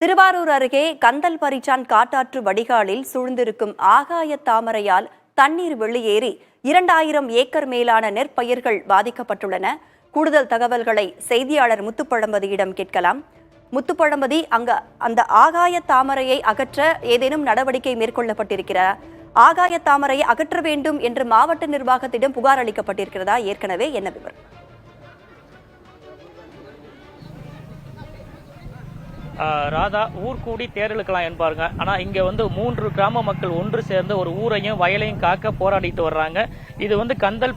திருவாரூர் அருகே கந்தல் பரிச்சான் காட்டாற்று வடிகாலில் சூழ்ந்திருக்கும் ஆகாய தாமரையால் தண்ணீர் வெளியேறி 2000 ஏக்கர் மேலான நெற்பயிர்கள் பாதிக்கப்பட்டுள்ளன. கூடுதல் தகவல்களை செய்தியாளர் முத்துப்பழம்பதியிடம் கேட்கலாம். முத்துப்பழம்பதி, அந்த ஆகாய தாமரையை அகற்ற ஏதேனும் நடவடிக்கை மேற்கொள்ளப்பட்டிருக்கிறதா? ஆகாய தாமரையை அகற்ற வேண்டும் என்று மாவட்ட நிர்வாகத்திடம் புகார் அளிக்கப்பட்டிருக்கிறதா? ஏற்கனவே என்ன விவரம்? ராதா, ஊர் கூடி தேர்தலுக்கலாம் என்பாருங்க. ஆனா இங்க 3 கிராம மக்கள் ஒன்று சேர்ந்து ஒரு ஊரையும் வயலையும் காக்க போராடிட்டு வர்றாங்க. இது கந்தல்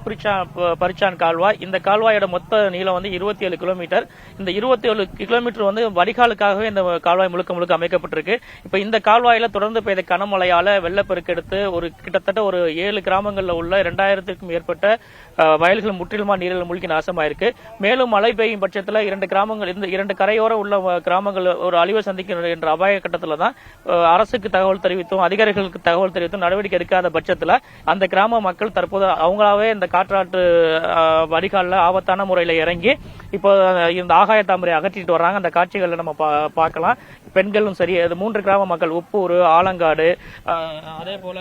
பரிச்சான் கால்வாய். இந்த கால்வாயோட மொத்த நீளம் 27 கிலோமீட்டர். இந்த 27 கிலோமீட்டர் வடிகாலுக்காகவே இந்த கால்வாய் முழுக்க முழுக்க அமைக்கப்பட்டிருக்கு. இப்ப இந்த கால்வாயில தொடர்ந்து பெய்த கனமழையால வெள்ளப்பெருக்கு எடுத்து கிட்டத்தட்ட ஒரு 7 கிராமங்கள்ல உள்ள 2000க்கும் மேற்பட்ட வயல்கள் முற்றிலுமா நீரில் மூழ்கி நாசமாயிருக்கு. மேலும் மழை பெய்யும் பட்சத்துல 2 கிராமங்கள், இந்த 2 கரையோர உள்ள கிராமங்கள் ஒரு அழிவை சந்திக்கின்ற என்ற அபாய கட்டத்துல தான் அரசுக்கு தகவல் தெரிவித்தும் அதிகாரிகளுக்கு தகவல் தெரிவித்தும் நடவடிக்கை எடுக்காத பட்சத்துல அந்த கிராம மக்கள் தற்போது அவங்களாவே இந்த காற்றாற்று வடிகால்ல ஆபத்தான முறையில இறங்கி இப்போ இந்த ஆகாய தாமரை அகற்றிட்டு வர்றாங்க. அந்த காட்சிகளை நம்ம பார்க்கலாம். பெண்களும் சரி, அது 3 கிராம மக்கள், உப்பூர், ஆலங்காடு, அதே போல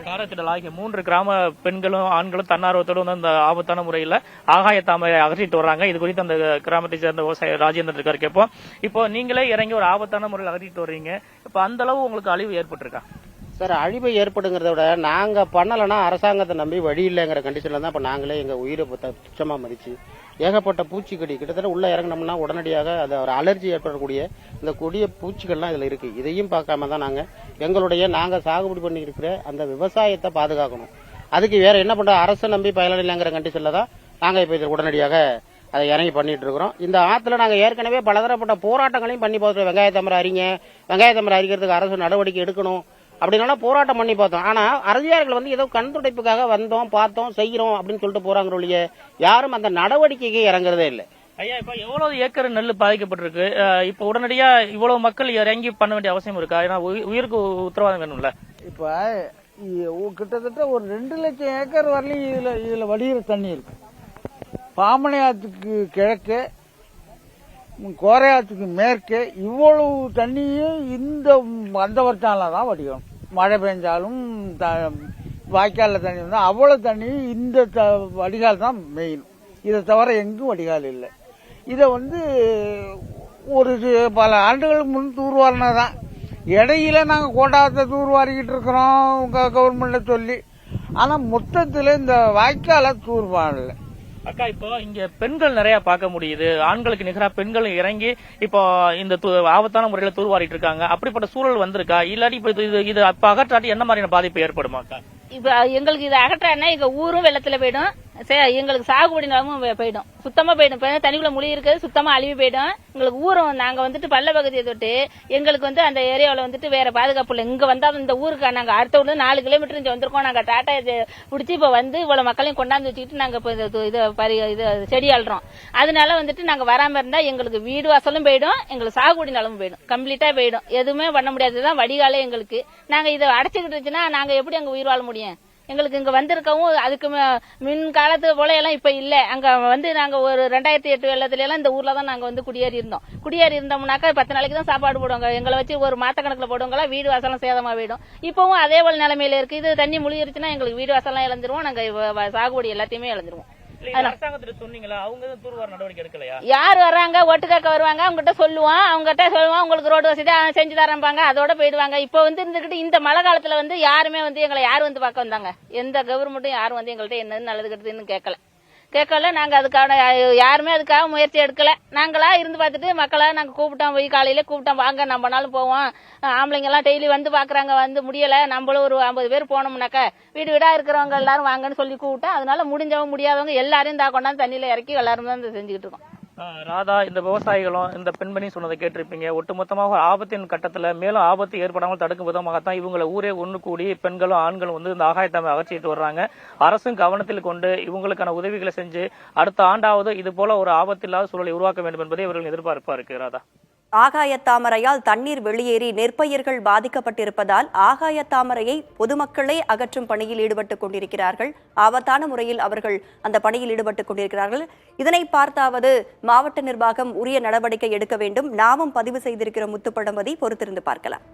காரத்திடல் ஆகிய 3 கிராம பெண்களும் ஆண்களும் தன்னார்வத்தோடு அந்த ஆபத்தான முறையில ஆகாய தாமரை அகற்றிட்டு வர்றாங்க. இது குறித்து அந்த கிராமத்தை சேர்ந்த விவசாயி ராஜேந்திரன் இருக்காரு கேட்போம். இப்போ நீங்களே இறங்கி ஒரு ஆபத்தான முறையில் அகற்றிட்டு வர்றீங்க. இப்ப அந்த அளவு உங்களுக்கு அழிவு ஏற்பட்டிருக்கா? சார், அழிவு ஏற்படுங்கிறத விட நாங்கள் பண்ணலைன்னா அரசாங்கத்தை நம்பி வழி இல்லைங்கிற கண்டிஷனில் தான் இப்போ நாங்களே எங்கள் உயிரை துச்சமாக மதிச்சு ஏகப்பட்ட பூச்சிக்கடி கிட்டத்தட்ட உள்ளே இறங்கினோம்னா உடனடியாக அது ஒரு அலர்ஜி ஏற்படக்கூடிய இந்த கொடிய பூச்சிகள்லாம் இதில் இருக்குது. இதையும் பார்க்காம தான் நாங்கள் சாகுபடி பண்ணி இருக்கிற அந்த விவசாயத்தை பாதுகாக்கணும். அதுக்கு வேற என்ன பண்ணுறோம்? அரசை நம்பி பயனில்லைங்கிற கண்டிஷனில் தான் நாங்கள் இப்போ இதில் உடனடியாக அதை இறங்கி பண்ணிட்டு இருக்கிறோம். இந்த ஆற்றுல நாங்கள் ஏற்கனவே பலதரப்பட்ட போராட்டங்களையும் பண்ணி பார்த்தோம். வெங்காய தாமரை அரிக்கிறதுக்கு அரசு நடவடிக்கை எடுக்கணும் அப்படின்னால போராட்டம் பண்ணி பார்த்தோம். ஆனா அதிகாரிகள் ஏதோ கண் துடைப்புக்காக வந்தோம், பார்த்தோம், செய்யறோம் அப்படின்னு சொல்லிட்டு போறாங்க ஒழிய யாரும் அந்த நடவடிக்கைக்கு இறங்குறதே இல்லை. ஐயா, இப்ப எவ்வளவு ஏக்கர் நெல் பாதிக்கப்பட்டிருக்கு? இப்ப உடனடியா இவ்வளவு மக்கள் இறங்கி பண்ண வேண்டிய அவசியம் இருக்கா? ஏன்னா உயிருக்கு உத்தரவாதம் வேணும்ல. இப்ப கிட்டத்தட்ட ஒரு 2 லட்சம் ஏக்கர் வரலையும் இதுல வடிகிற தண்ணி இருக்கு. பாமனை ஆற்றுக்கு கிழக்கு, கோரை ஆற்றுக்கு மேற்கு, இவ்வளவு தண்ணியும் அந்த வருஷால தான் வடிகணும். மழை பெஞ்சாலும் வாய்க்கால தண்ணி வந்தா அவ்வளவு தண்ணி இந்த வடிகால் தான் மெயின். இதை தவிர எங்கும் வடிகால் இல்லை. இதை ஒரு பல ஆண்டுகளுக்கு முன் தூர்வாரினதான். இடையில நாங்கள் கோட்டாத்தை தூர்வாரிக்கிட்டு இருக்கிறோம் கவர்மெண்ட்ல சொல்லி. ஆனா மொத்தத்தில் இந்த வாய்க்கால தூர்வாரல. அக்கா, இப்போ இங்க பெண்கள் நிறைய பார்க்க முடியுது. ஆண்களுக்கு நிகரா பெண்களும் இறங்கி இப்போ இந்த ஆபத்தான முறையில தூர்வாரிட்டு இருக்காங்க. அப்படிப்பட்ட சூழல் வந்திருக்கா? இல்லாட்டி இப்ப இது அகற்றாட்டி என்ன மாதிரியான பாதிப்பு ஏற்படுமாக்கா? இப்ப எங்களுக்கு இது அகற்றானா எங்க ஊரும் வெள்ளத்துல போயிடும், எங்களுக்கு சாகுபடி நிலமும் போயிடும், சுத்தமா போயிடும். தண்ணிக்குள்ள மொழி இருக்கிறது சுத்தமா அழிவு போயிடும். எங்களுக்கு ஊரும் நாங்க பள்ள பகுதியை தொட்டு எங்களுக்கு அந்த ஏரியாவில் வேற பாதுகாப்பு இல்லை. இங்க வந்தா இந்த ஊருக்கு நாங்க அடுத்த ஊர்ல 4 கிலோமீட்டர் இங்க வந்திருக்கோம். நாங்க டாட்டா பிடிச்சி இப்ப இவ்வளவு மக்களையும் கொண்டாந்து வச்சுக்கிட்டு நாங்க செடி ஆள்றோம். அதனால நாங்க வராம இருந்தா எங்களுக்கு வீடு வாசலும் போயிடும், எங்களுக்கு சாகுபடி நிலமும் போயிடும், கம்ப்ளீட்டா போயிடும். எதுவுமே பண்ண முடியாதுதான் வடிகாலே எங்களுக்கு. நாங்க இதை அடைச்சுக்கிட்டு இருந்துச்சுன்னா நாங்க எப்படி அங்க உயிர் வாழ முடியும்? எங்களுக்கு இங்க வந்திருக்கவும் அதுக்கு மின் காலத்து போல எல்லாம் இப்ப இல்ல. அங்க நாங்க ஒரு 2008 வெள்ளத்துல எல்லாம் இந்த ஊர்ல தான் நாங்க குடியேறி இருந்தோம்னாக்கா 10 நாளைக்கு தான் சாப்பாடு போடுவாங்க. எங்களை வச்சு ஒரு மாத்த கணக்குல போடுவாங்களா, வீடு வாசலாம் சேதமா போயிடும். இப்பவும் அதே போல நிலைமையில இருக்கு. இது தண்ணி முழுகிருச்சுன்னா எங்களுக்கு வீடு வாசலாம் இழந்துருவோம், நாங்க சாகுபடி எல்லாத்தையுமே இழந்துருவோம். யார் வர்றாங்க, ஒட்டுக்காக்க வருவாங்க, அவங்ககிட்ட சொல்லுவோம், உங்களுக்கு ரோடு வசதி செஞ்சு தரம்பாங்க, அதோட போயிடுவாங்க. இப்ப இருந்துகிட்டு இந்த மழை காலத்துல யாருமே எங்களை யார் பார்க்க வந்தாங்க? எந்த கவர்மெண்ட்டும் யாரும் எங்கள்கிட்ட என்ன நல்லது கெட்டதுன்னு கேட்கல. நாங்க அதுக்கான யாருமே அதுக்காக முயற்சி எடுக்கல. நாங்களா இருந்து பார்த்துட்டு மக்களா நாங்க கூப்பிட்டோம், போய் காலையில கூப்பிட்டோம், வாங்க நம்மனாலும் போவோம். ஆம்பளைங்க எல்லாம் டெய்லி பார்க்கறாங்க, முடியல, நம்மளும் ஒரு 50 பேர் போனோம்னாக்க வீடு வீடா இருக்கிறவங்க எல்லாரும் வாங்கன்னு சொல்லி கூப்பிட்டோம். அதனால முடிஞ்சவங்க முடியாதவங்க எல்லாரையும் கொண்டாந்து தண்ணியில இறக்கி எல்லாரும் தான் செஞ்சுக்கிட்டு இருக்கோம். ராதா, இந்த விவசாயிகளும் இந்த பெண்மணி சொன்னதை கேட்டிருப்பீங்க. ஒட்டுமொத்தமாக ஆபத்தின் கட்டத்துல மேலும் ஆபத்து ஏற்படாமல் தடுக்கும் விதமாகத்தான் இவங்களை ஊரே ஒன்று கூடி பெண்களும் ஆண்களும் இந்த ஆகாயத்தாமை அகற்றிட்டு வர்றாங்க. அரசும் கவனத்தில் கொண்டு இவங்களுக்கான உதவிகளை செஞ்சு அடுத்த ஆண்டாவது இது போல ஒரு ஆபத்தில்லாத சூழலை உருவாக்க வேண்டும் என்பதே இவர்கள் எதிர்பார்ப்பா இருக்கு. ராதா. ஆகாயத்தாமரையால் தண்ணீர் வெளியேறி நெற்பயிர்கள் பாதிக்கப்பட்டிருப்பதால் ஆகாயத்தாமரையை பொதுமக்களே அகற்றும் பணியில் ஈடுபட்டுக் கொண்டிருக்கிறார்கள். ஆபத்தான முறையில் அவர்கள் அந்த பணியில் ஈடுபட்டுக் கொண்டிருக்கிறார்கள். இதனை பார்த்தாவது மாவட்ட நிர்வாகம் உரிய நடவடிக்கை எடுக்க வேண்டும். நாமும் பதிவு செய்திருக்கிற முத்துப்பழம்பதி, பொறுத்திருந்து பார்க்கலாம்.